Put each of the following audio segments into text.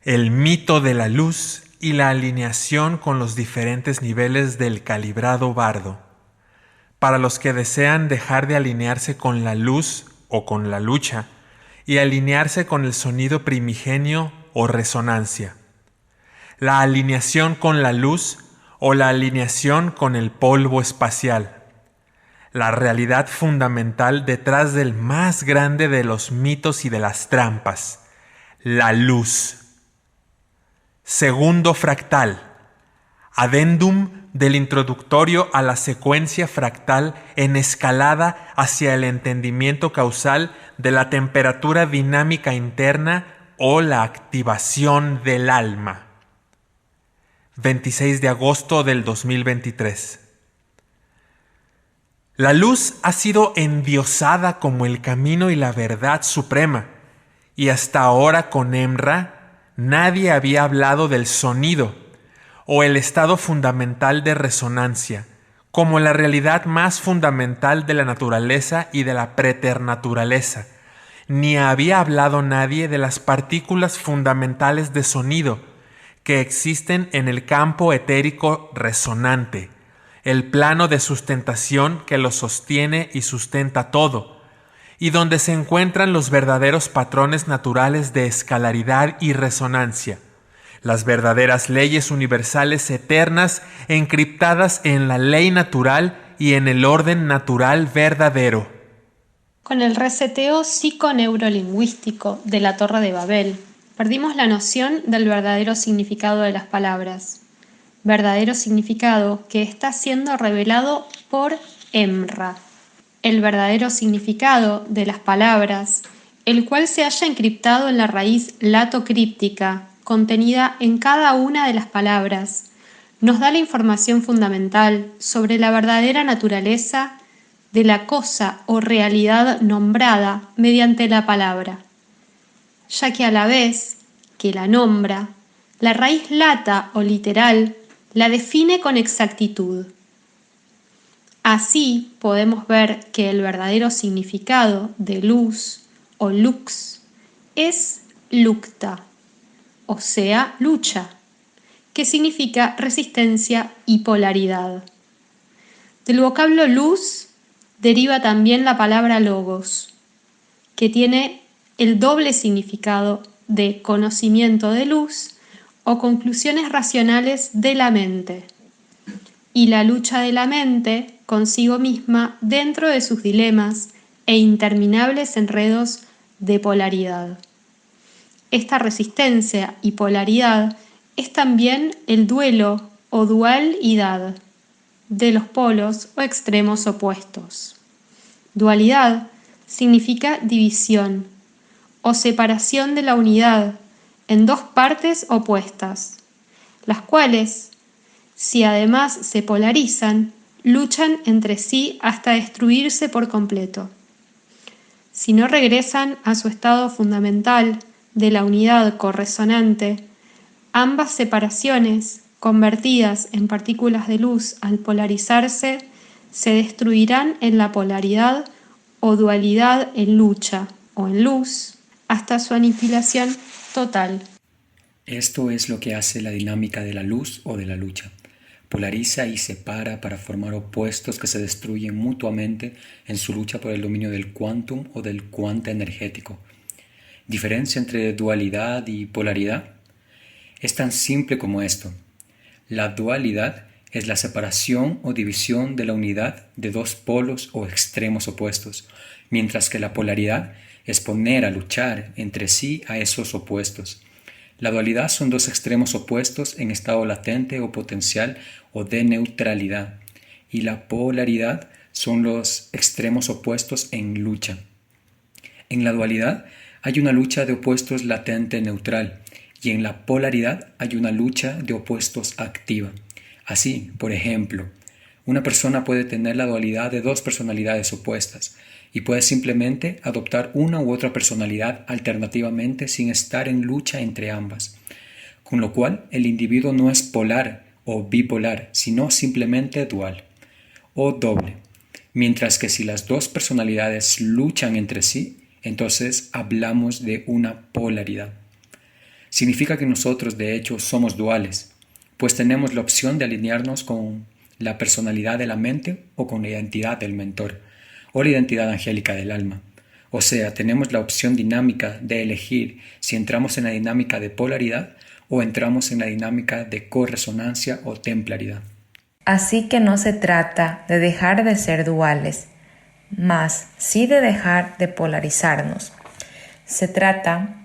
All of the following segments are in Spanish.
El mito de la luz y la alineación con los diferentes niveles del calibrado bardo. Para los que desean dejar de alinearse con la luz o con la lucha y alinearse con el sonido primigenio o resonancia. La alineación con la luz o la alineación con el polvo espacial. La realidad fundamental detrás del más grande de los mitos y de las trampas, la luz. Segundo fractal, adendum del introductorio a la secuencia fractal en escalada hacia el entendimiento causal de la temperatura dinámica interna o la activación del alma. 26 de agosto del 2023. La luz ha sido endiosada como el camino y la verdad suprema, y hasta ahora con Emra nadie había hablado del sonido o el estado fundamental de resonancia, como la realidad más fundamental de la naturaleza y de la preternaturaleza, ni había hablado nadie de las partículas fundamentales de sonido que existen en el campo etérico resonante, el plano de sustentación que lo sostiene y sustenta todo, y donde se encuentran los verdaderos patrones naturales de escalaridad y resonancia, las verdaderas leyes universales eternas encriptadas en la ley natural y en el orden natural verdadero. Con el reseteo psiconeurolingüístico de la Torre de Babel, perdimos la noción del verdadero significado de las palabras. Verdadero significado que está siendo revelado por Emra. El verdadero significado de las palabras, el cual se halla encriptado en la raíz latocríptica contenida en cada una de las palabras, nos da la información fundamental sobre la verdadera naturaleza de la cosa o realidad nombrada mediante la palabra, ya que a la vez que la nombra, la raíz lata o literal la define con exactitud. Así podemos ver que el verdadero significado de luz o lux es lucta, o sea, lucha, que significa resistencia y polaridad. Del vocablo luz deriva también la palabra logos, que tiene el doble significado de conocimiento de luz o conclusiones racionales de la mente, y la lucha de la mente consigo misma dentro de sus dilemas e interminables enredos de polaridad. Esta resistencia y polaridad es también el duelo o dualidad de los polos o extremos opuestos. Dualidad significa división o separación de la unidad en dos partes opuestas, las cuales, si además se polarizan, luchan entre sí hasta destruirse por completo. Si no regresan a su estado fundamental de la unidad corresonante, ambas separaciones, convertidas en partículas de luz al polarizarse, se destruirán en la polaridad o dualidad en lucha o en luz, hasta su aniquilación total. Esto es lo que hace la dinámica de la luz o de la lucha. Polariza y separa para formar opuestos que se destruyen mutuamente en su lucha por el dominio del quantum o del cuanta energético. ¿Diferencia entre dualidad y polaridad? Es tan simple como esto. La dualidad es la separación o división de la unidad de dos polos o extremos opuestos, mientras que la polaridad es poner a luchar entre sí a esos opuestos. La dualidad son dos extremos opuestos en estado latente o potencial o de neutralidad, y la polaridad son los extremos opuestos en lucha. En la dualidad hay una lucha de opuestos latente-neutral, y en la polaridad hay una lucha de opuestos activa. Así, por ejemplo, una persona puede tener la dualidad de dos personalidades opuestas, y puede simplemente adoptar una u otra personalidad alternativamente sin estar en lucha entre ambas, con lo cual el individuo no es polar o bipolar, sino simplemente dual o doble, mientras que si las dos personalidades luchan entre sí, entonces hablamos de una polaridad. Significa que nosotros de hecho somos duales, pues tenemos la opción de alinearnos con la personalidad de la mente o con la identidad del mentor, o la identidad angélica del alma. O sea, tenemos la opción dinámica de elegir si entramos en la dinámica de polaridad o entramos en la dinámica de corresonancia o templaridad. Así que no se trata de dejar de ser duales, mas sí de dejar de polarizarnos. Se trata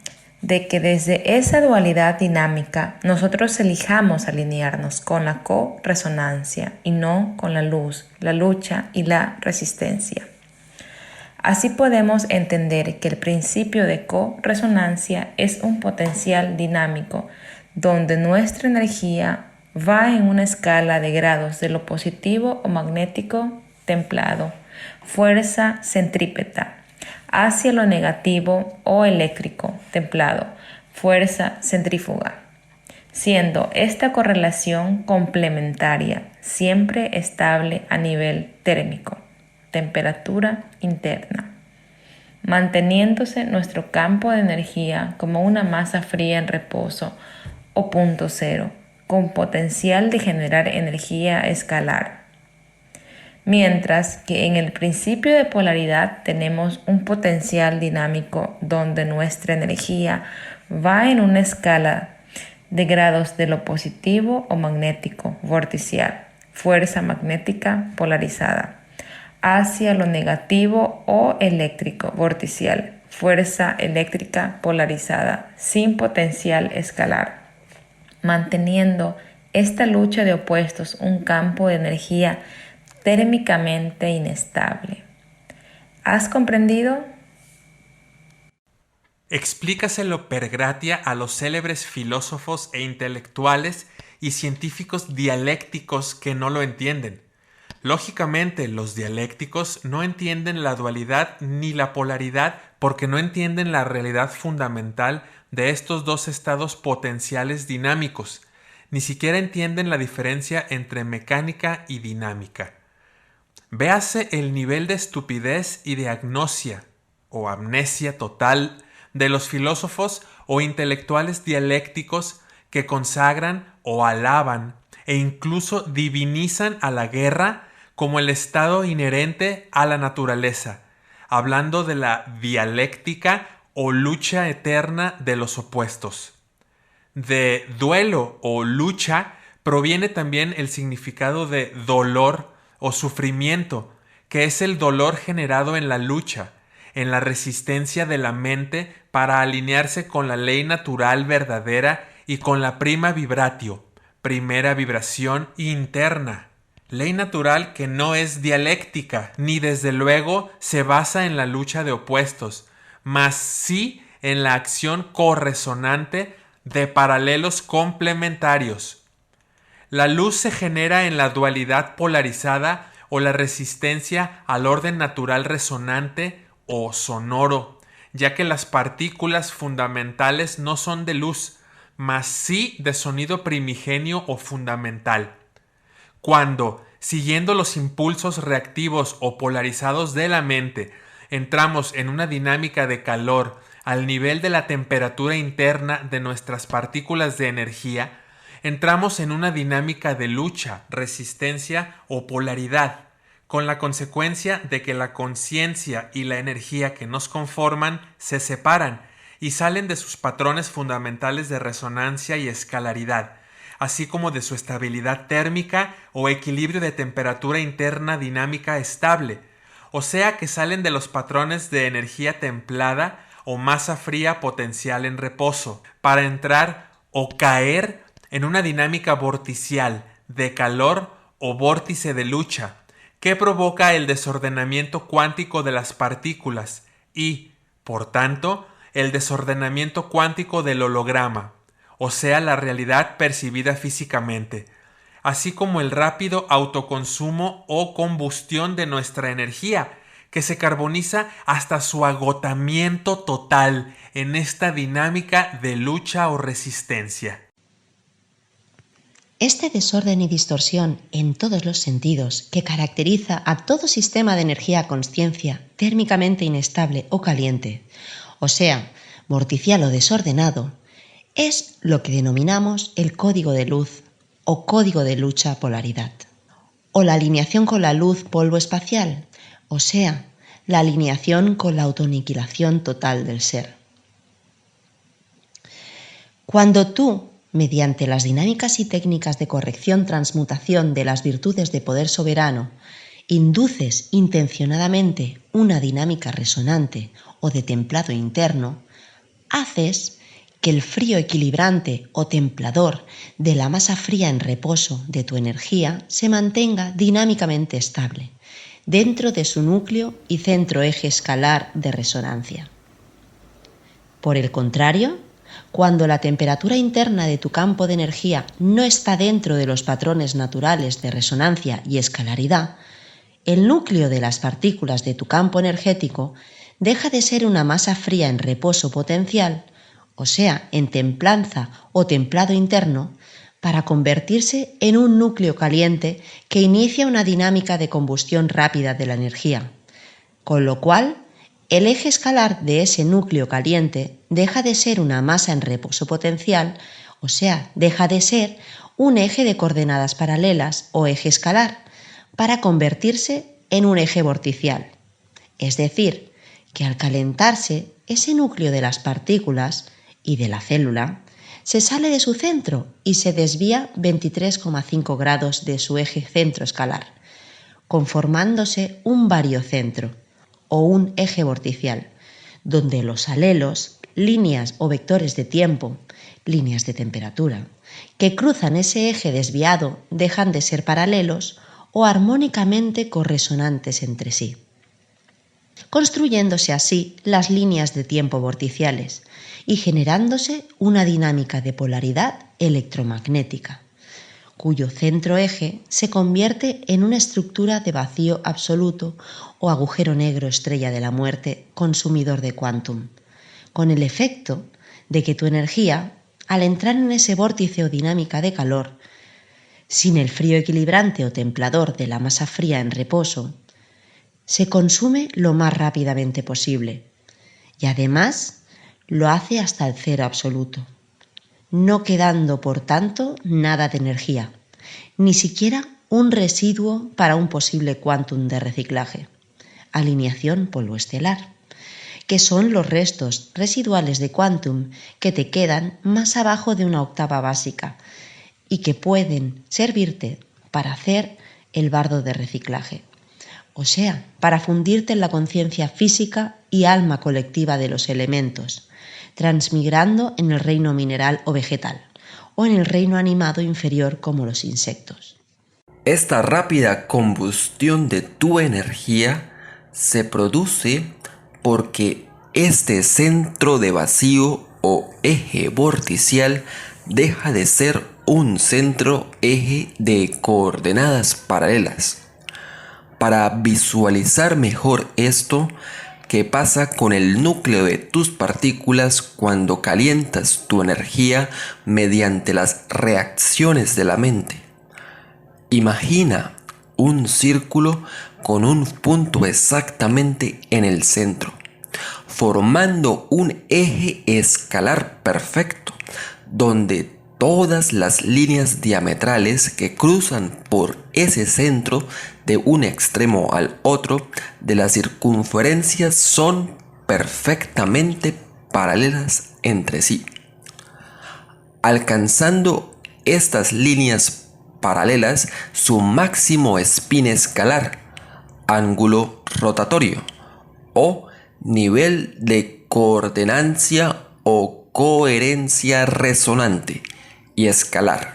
de que desde esa dualidad dinámica nosotros elijamos alinearnos con la corresonancia y no con la luz, la lucha y la resistencia. Así podemos entender que el principio de corresonancia es un potencial dinámico donde nuestra energía va en una escala de grados de lo positivo o magnético templado, fuerza centrípeta, hacia lo negativo o eléctrico templado, fuerza centrífuga, siendo esta correlación complementaria, siempre estable a nivel térmico, temperatura interna, manteniéndose nuestro campo de energía como una masa fría en reposo o punto cero, con potencial de generar energía escalar. Mientras que en el principio de polaridad tenemos un potencial dinámico donde nuestra energía va en una escala de grados de lo positivo o magnético vorticial, fuerza magnética polarizada, hacia lo negativo o eléctrico vorticial, fuerza eléctrica polarizada, sin potencial escalar, manteniendo esta lucha de opuestos un campo de energía térmicamente inestable. ¿Has comprendido? Explícaselo per gratia a los célebres filósofos e intelectuales y científicos dialécticos que no lo entienden. Lógicamente, los dialécticos no entienden la dualidad ni la polaridad porque no entienden la realidad fundamental de estos dos estados potenciales dinámicos. Ni siquiera entienden la diferencia entre mecánica y dinámica. Véase el nivel de estupidez y de agnosia o amnesia total de los filósofos o intelectuales dialécticos que consagran o alaban e incluso divinizan a la guerra como el estado inherente a la naturaleza, hablando de la dialéctica o lucha eterna de los opuestos. De duelo o lucha proviene también el significado de dolor o sufrimiento, que es el dolor generado en la lucha, en la resistencia de la mente para alinearse con la ley natural verdadera y con la prima vibratio, primera vibración interna. Ley natural que no es dialéctica, ni desde luego se basa en la lucha de opuestos, mas sí en la acción corresonante de paralelos complementarios. La luz se genera en la dualidad polarizada o la resistencia al orden natural resonante o sonoro, ya que las partículas fundamentales no son de luz, mas sí de sonido primigenio o fundamental. Cuando, siguiendo los impulsos reactivos o polarizados de la mente, entramos en una dinámica de calor al nivel de la temperatura interna de nuestras partículas de energía, entramos en una dinámica de lucha, resistencia o polaridad, con la consecuencia de que la conciencia y la energía que nos conforman se separan y salen de sus patrones fundamentales de resonancia y escalaridad, así como de su estabilidad térmica o equilibrio de temperatura interna dinámica estable, o sea que salen de los patrones de energía templada o masa fría potencial en reposo, para entrar o caer en una dinámica vorticial de calor o vórtice de lucha, que provoca el desordenamiento cuántico de las partículas y, por tanto, el desordenamiento cuántico del holograma, o sea, la realidad percibida físicamente, así como el rápido autoconsumo o combustión de nuestra energía, que se carboniza hasta su agotamiento total en esta dinámica de lucha o resistencia. Este desorden y distorsión en todos los sentidos que caracteriza a todo sistema de energía a consciencia térmicamente inestable o caliente, o sea, vorticial o desordenado, Es lo que denominamos el código de luz o código de lucha polaridad, o la alineación con la luz polvo espacial, o sea, la alineación con la autoaniquilación total del ser. Cuando tú, mediante las dinámicas y técnicas de corrección-transmutación de las virtudes de poder soberano, induces intencionadamente una dinámica resonante o de templado interno, haces que el frío equilibrante o templador de la masa fría en reposo de tu energía se mantenga dinámicamente estable dentro de su núcleo y centro eje escalar de resonancia. Por el contrario, cuando la temperatura interna de tu campo de energía no está dentro de los patrones naturales de resonancia y escalaridad, el núcleo de las partículas de tu campo energético deja de ser una masa fría en reposo potencial, o sea, en templanza o templado interno, para convertirse en un núcleo caliente que inicia una dinámica de combustión rápida de la energía, con lo cual el eje escalar de ese núcleo caliente deja de ser una masa en reposo potencial, o sea, deja de ser un eje de coordenadas paralelas o eje escalar, para convertirse en un eje vorticial. Es decir, que al calentarse ese núcleo de las partículas y de la célula, se sale de su centro y se desvía 23,5 grados de su eje centro escalar, conformándose un variocentro o un eje vorticial, donde los alelos, líneas o vectores de tiempo, líneas de temperatura, que cruzan ese eje desviado dejan de ser paralelos o armónicamente corresonantes entre sí, construyéndose así las líneas de tiempo vorticiales y generándose una dinámica de polaridad electromagnética, cuyo centro eje se convierte en una estructura de vacío absoluto o agujero negro estrella de la muerte consumidor de quantum, con el efecto de que tu energía, al entrar en ese vórtice o dinámica de calor, sin el frío equilibrante o templador de la masa fría en reposo, se consume lo más rápidamente posible y además lo hace hasta el cero absoluto, no quedando por tanto nada de energía, ni siquiera un residuo para un posible quantum de reciclaje, alineación polvo estelar, que son los restos residuales de quantum que te quedan más abajo de una octava básica y que pueden servirte para hacer el bardo de reciclaje, o sea, para fundirte en la conciencia física y alma colectiva de los elementos, transmigrando en el reino mineral o vegetal, o en el reino animado inferior como los insectos. Esta rápida combustión de tu energía se produce porque este centro de vacío o eje vorticial deja de ser un centro eje de coordenadas paralelas. Para visualizar mejor esto, ¿qué pasa con el núcleo de tus partículas cuando calientas tu energía mediante las reacciones de la mente? Imagina un círculo con un punto exactamente en el centro, formando un eje escalar perfecto, donde todas las líneas diametrales que cruzan por ese centro de un extremo al otro de la circunferencia son perfectamente paralelas entre sí. Alcanzando estas líneas paralelas su máximo spin escalar, ángulo rotatorio o nivel de coordenancia o coherencia resonante y escalar,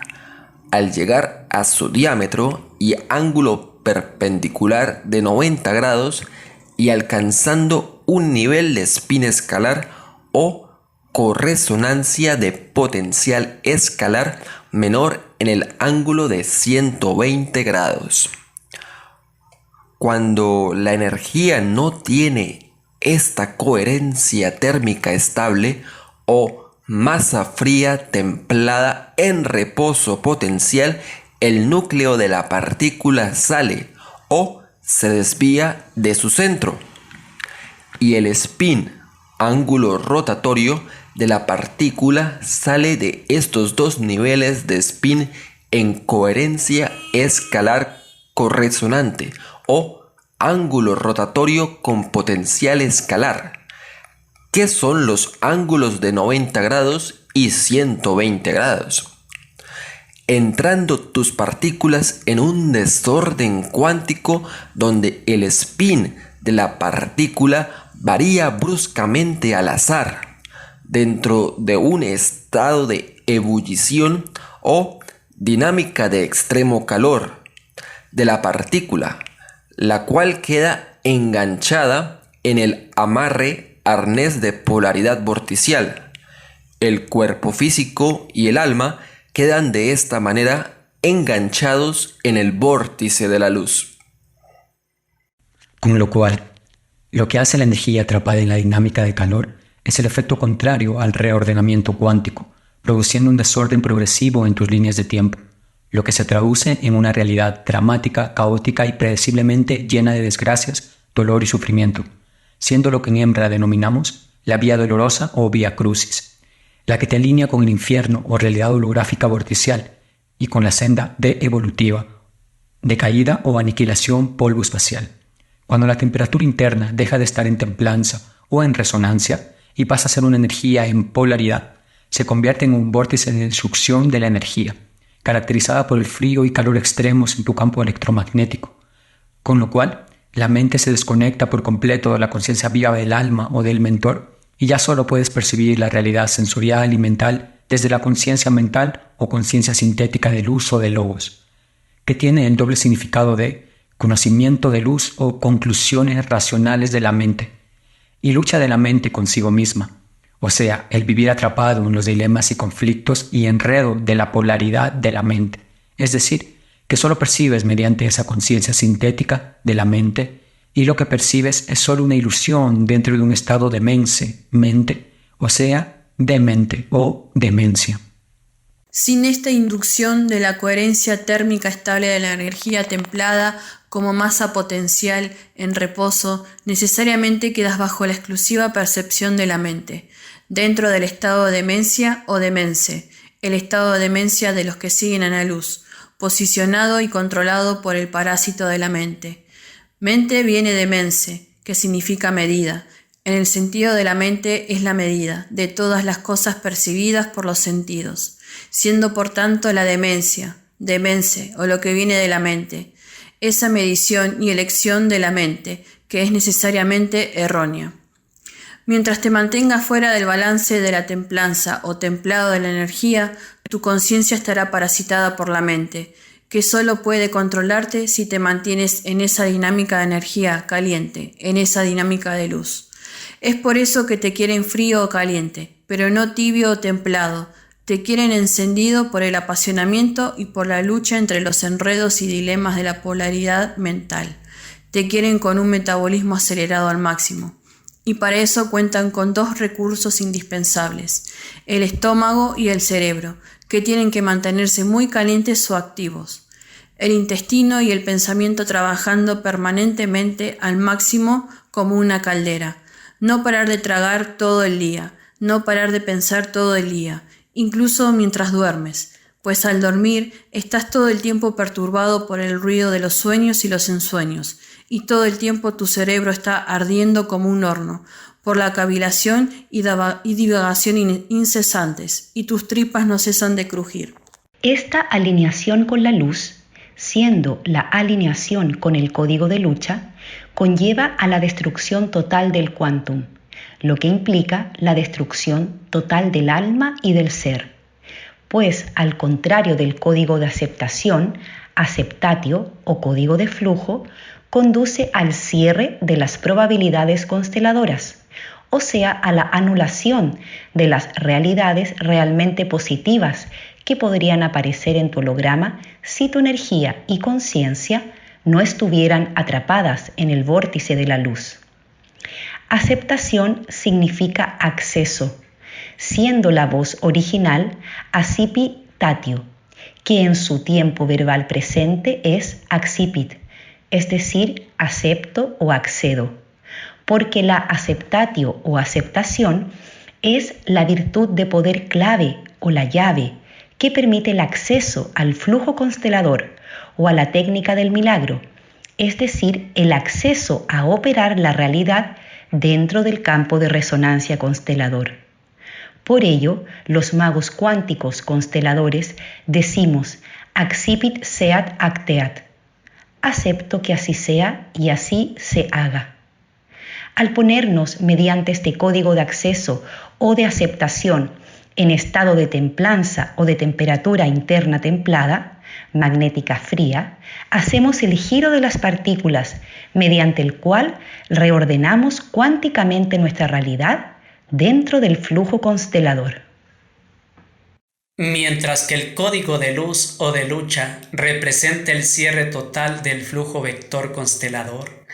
al llegar a su diámetro y ángulo perpendicular de 90 grados y alcanzando un nivel de spin escalar o corresonancia de potencial escalar menor en el ángulo de 120 grados. Cuando la energía no tiene esta coherencia térmica estable o masa fría templada en reposo potencial, el núcleo de la partícula sale o se desvía de su centro y el spin, ángulo rotatorio, de la partícula sale de estos dos niveles de spin en coherencia escalar corresonante o ángulo rotatorio con potencial escalar, que son los ángulos de 90 grados y 120 grados. Entrando tus partículas en un desorden cuántico donde el spin de la partícula varía bruscamente al azar, dentro de un estado de ebullición o dinámica de extremo calor de la partícula, la cual queda enganchada en el amarre arnés de polaridad vorticial. El cuerpo físico y el alma quedan de esta manera enganchados en el vórtice de la luz. Con lo cual, lo que hace la energía atrapada en la dinámica de calor es el efecto contrario al reordenamiento cuántico, produciendo un desorden progresivo en tus líneas de tiempo, lo que se traduce en una realidad dramática, caótica y predeciblemente llena de desgracias, dolor y sufrimiento, siendo lo que en hembra denominamos la vía dolorosa o vía crucis, la que te alinea con el infierno o realidad holográfica vorticial y con la senda de evolutiva, de caída o aniquilación polvo espacial. Cuando la temperatura interna deja de estar en templanza o en resonancia y pasa a ser una energía en polaridad, se convierte en un vórtice de destrucción de la energía, caracterizada por el frío y calor extremos en tu campo electromagnético, con lo cual la mente se desconecta por completo de la conciencia viva del alma o del mentor y ya solo puedes percibir la realidad sensorial y mental desde la conciencia mental o conciencia sintética del luz o de logos, que tiene el doble significado de conocimiento de luz o conclusiones racionales de la mente, y lucha de la mente consigo misma, o sea, el vivir atrapado en los dilemas y conflictos y enredo de la polaridad de la mente, es decir, que solo percibes mediante esa conciencia sintética de la mente, y lo que percibes es solo una ilusión dentro de un estado de mente, o sea, demente o demencia. Sin esta inducción de la coherencia térmica estable de la energía templada como masa potencial en reposo, necesariamente quedas bajo la exclusiva percepción de la mente, dentro del estado de demencia o demense, el estado de demencia de los que siguen a la luz, posicionado y controlado por el parásito de la mente. Mente viene de mense, que significa medida. En el sentido de la mente es la medida de todas las cosas percibidas por los sentidos, siendo por tanto la demencia, demense o lo que viene de la mente, esa medición y elección de la mente que es necesariamente errónea. Mientras te mantengas fuera del balance de la templanza o templado de la energía, tu conciencia estará parasitada por la mente, que solo puede controlarte si te mantienes en esa dinámica de energía caliente, en esa dinámica de luz. Es por eso que te quieren frío o caliente, pero no tibio o templado. Te quieren encendido por el apasionamiento y por la lucha entre los enredos y dilemas de la polaridad mental. Te quieren con un metabolismo acelerado al máximo. Y para eso cuentan con dos recursos indispensables, el estómago y el cerebro, que tienen que mantenerse muy calientes o activos. El intestino y el pensamiento trabajando permanentemente al máximo como una caldera. No parar de tragar todo el día, no parar de pensar todo el día, incluso mientras duermes, pues al dormir estás todo el tiempo perturbado por el ruido de los sueños y los ensueños, y todo el tiempo tu cerebro está ardiendo como un horno, por la cavilación y divagación incesantes, y tus tripas no cesan de crujir. Esta alineación con la luz, siendo la alineación con el código de lucha, conlleva a la destrucción total del quantum, lo que implica la destrucción total del alma y del ser. Pues al contrario del código de aceptación, aceptatio o código de flujo, conduce al cierre de las probabilidades consteladoras, o sea, a la anulación de las realidades realmente positivas que podrían aparecer en tu holograma si tu energía y conciencia no estuvieran atrapadas en el vórtice de la luz. Aceptación significa acceso, siendo la voz original accipi tatio, que en su tiempo verbal presente es accipit, es decir, acepto o accedo, porque la aceptatio o aceptación Es la virtud de poder clave o la llave que permite el acceso al flujo constelador o a la técnica del milagro, es decir, el acceso a operar la realidad dentro del campo de resonancia constelador. Por ello, los magos cuánticos consteladores decimos accipit seat acteat, acepto que así sea y así se haga. Al ponernos mediante este código de acceso o de aceptación en estado de templanza o de temperatura interna templada, magnética fría, hacemos el giro de las partículas mediante el cual reordenamos cuánticamente nuestra realidad dentro del flujo constelador. Mientras que el código de luz o de lucha representa el cierre total del flujo vector constelador,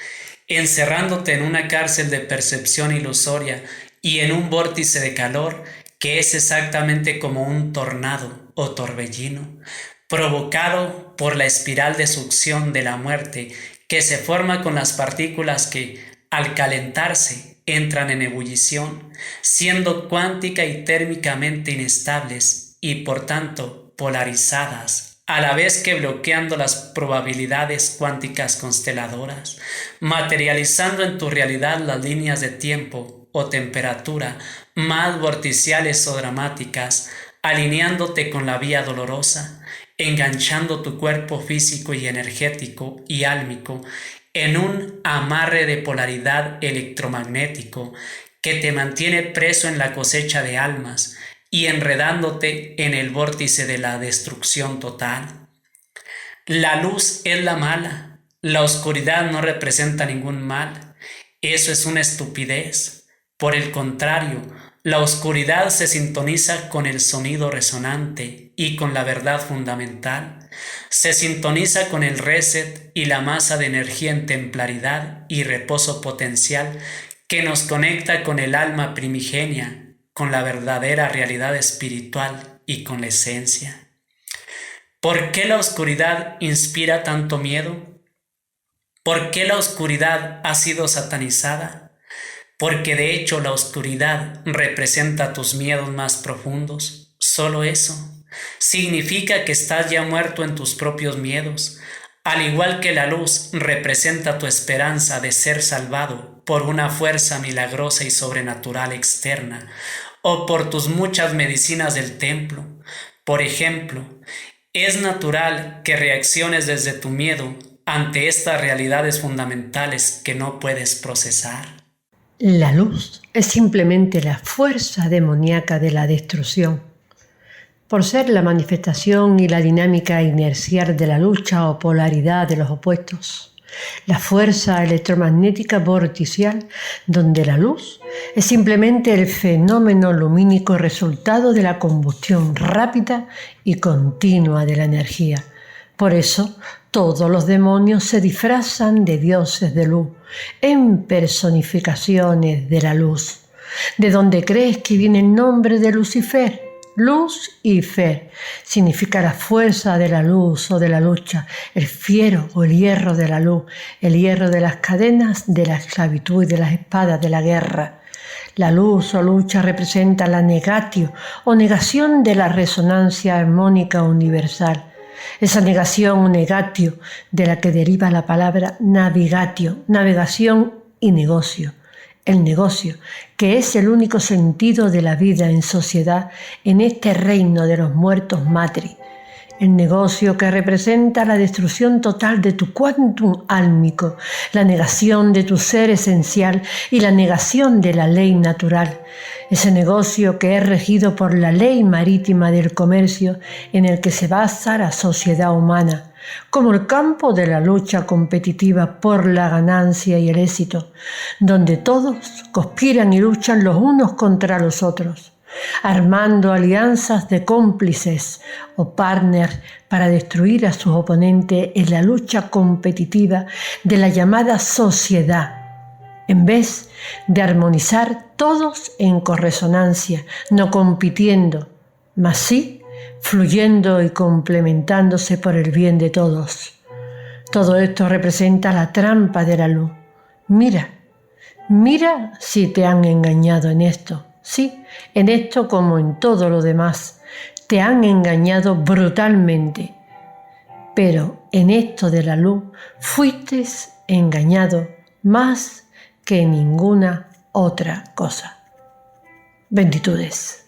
encerrándote en una cárcel de percepción ilusoria y en un vórtice de calor que es exactamente como un tornado o torbellino, provocado por la espiral de succión de la muerte que se forma con las partículas que, al calentarse, entran en ebullición, siendo cuántica y térmicamente inestables y por tanto polarizadas, a la vez que bloqueando las probabilidades cuánticas consteladoras, materializando en tu realidad las líneas de tiempo o temperatura más vorticiales o dramáticas, alineándote con la vía dolorosa, enganchando tu cuerpo físico y energético y álmico en un amarre de polaridad electromagnético que te mantiene preso en la cosecha de almas y enredándote en el vórtice de la destrucción total. La luz es la mala, la oscuridad no representa ningún mal. Eso es una estupidez. Por el contrario, la oscuridad se sintoniza con el sonido resonante y con la verdad fundamental. Se sintoniza con el reset y la masa de energía en templaridad y reposo potencial que nos conecta con el alma primigenia, con la verdadera realidad espiritual y con la esencia. ¿Por qué la oscuridad inspira tanto miedo? ¿Por qué la oscuridad ha sido satanizada? Porque de hecho la oscuridad representa tus miedos más profundos. Solo eso significa que estás ya muerto en tus propios miedos, al igual que la luz representa tu esperanza de ser salvado por una fuerza milagrosa y sobrenatural externa, o por tus muchas medicinas del templo. Por ejemplo, es natural que reacciones desde tu miedo ante estas realidades fundamentales que no puedes procesar. La luz es simplemente la fuerza demoníaca de la destrucción. Por ser la manifestación y la dinámica inercial de la lucha o polaridad de los opuestos, la fuerza electromagnética vorticial, donde la luz es simplemente el fenómeno lumínico resultado de la combustión rápida y continua de la energía. Por eso, todos los demonios se disfrazan de dioses de luz, en personificaciones de la luz. ¿De dónde crees que viene el nombre de Lucifer? Luz y Fer significa la fuerza de la luz o de la lucha, el fiero o el hierro de la luz, el hierro de las cadenas de la esclavitud y de las espadas de la guerra. La luz o lucha representa la negatio o negación de la resonancia armónica universal. Esa negación o negatio de la que deriva la palabra navigatio, navegación y negocio. El negocio, que es el único sentido de la vida en sociedad en este reino de los muertos matri. El negocio que representa la destrucción total de tu quantum álmico, la negación de tu ser esencial y la negación de la ley natural. Ese negocio que es regido por la ley marítima del comercio en el que se basa la sociedad humana, como el campo de la lucha competitiva por la ganancia y el éxito, donde todos conspiran y luchan los unos contra los otros, armando alianzas de cómplices o partners para destruir a sus oponentes en la lucha competitiva de la llamada sociedad, en vez de armonizar todos en corresonancia, no compitiendo, mas sí fluyendo y complementándose por el bien de todos. Todo esto representa la trampa de la luz. Mira si te han engañado en esto. Sí, en esto como en todo lo demás, te han engañado brutalmente. Pero en esto de la luz fuiste engañado más que en ninguna otra cosa. Benditudes.